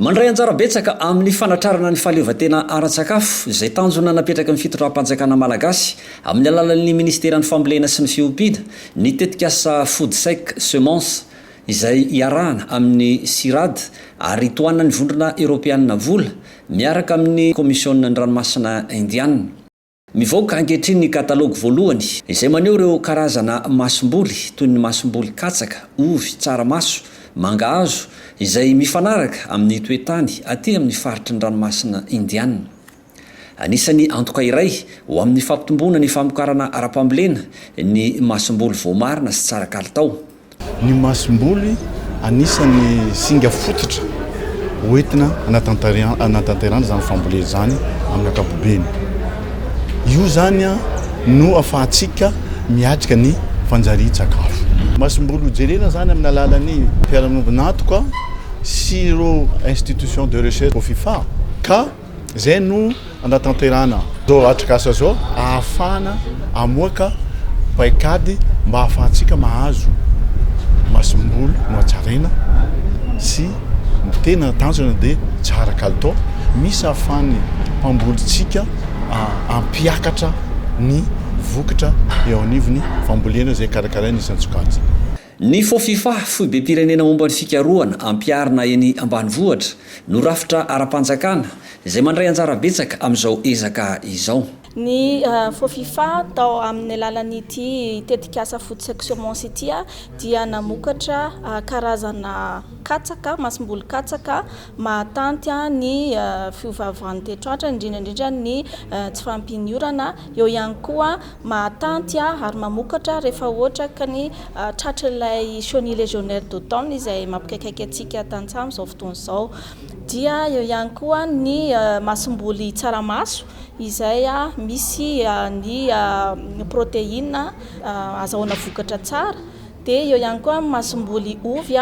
mandray anjara betsaka amin'ny fanatrarana ny fahaleovantena ara-tsakafo izay tanjona napetraka amin'ny fitondram-panjakana malagasy amin'ny alalan'ny ministeran'ny fambolena sy ny fiompiana ny tetikasa Foodsec Semence izay iarahana amin'ny SIRAD ary toanina ny vondrona Europeanina vola miaraka amin'ny komisionina ny ranomasina indiana. Mivoaka ankehitriny ny katalogy voalohany izay maneho ireo karazana masomboly toy ny masomboly katsaka, ovy, tsaramaso, mangahazo izay mifanaraka amin'ny toetany aty amin'ny faritry ny ranomasina indiana. Anisany antoka iray ho amin'ny fampitomboana ny famokarana ara-pambolena ny masomboly voamarina sy tsara kalitao. Ny masomboly anisany singa fototra hoentina anatanterahana zany fambolena zany amin'ny ankapobeny. Io zany no afahantsika miatrika ny fanjarian-tsakafo. Masomboly jerena zany amin'ny alalan'ny fiarahamonina sy ireo institution de recherche FIFA ka zay no anatanterahana zao atrikasa zao ahafahana amoaka paikady mba ahafahantsika mahazo masomboly no atsaraina sy tena tanjona dia tsara kalitao misy ahafahan'ny mpambolitsika ampiakatra ny vokatra eo anivony fambolena zay karakaraina isan-tsokajy. Ny FIFA foibe pirenena momba ny fikarohana ampiarina eny ambanivohitra no rafitra ara-panjakana izay mandray anjara betsaka amin'izao ezaka izao. Ny FIFA tao amin'ny alalan'ity tetikasa Foodsec Semence ity dia namokatra karazana katsaka, masomboly katsaka mahatanty ny fiovaovan'ny toetr'andro indrindra ny tsy fampiniorana, eo ihany koa mahatanty ary mamokatra rehefa ohatra ka ny tratran'ilay chenille légionnaire d'automne izay mampikaikaiky antsika tantsamy izao fotoana izao. Dia eo ihany koa ny masomboly tsaramaso izay misy ny protéine azahoana vokatra tsara. Dia eo ihany koa masomboly ovy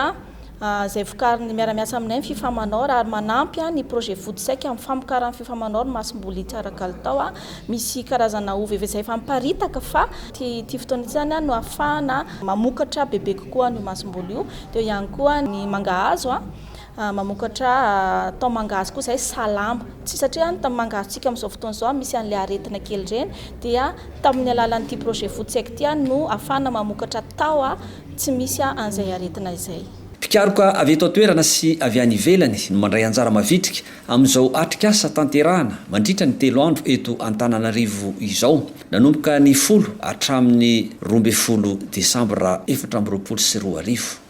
izay vokariny miara-miasa aminay ny FIFA Manor ary manampy ny projet Foodsec amin'ny famokarana FIFA Manor masomboly tsara kalitao. Misy karazana ovy efa izay efa miparitaka fa ty fotoana izany no ahafahana mamokatra bebe kokoa ny masomboly io. Dia ihany koa ny mangahazo mamokatra tao mangahazo koa izay salama tsy satria ny tamin'ny mangahazotsika amin'izao fotoana izao misy an'ilay aretina kely ireny dia tamin'ny alalan'ity projet Foodsec ity no ahafahana mamokatra tao tsy misy an'izay aretina izay. Mpikaroka avy eto an-toerana sy avy any ivelany no mandray anjara mavitrika amin'izao atrikasa tanterahana mandritra ny 3 andro eto Antananarivo izao nanomboka ny 10 hatramin'ny 12 Desambra 2024.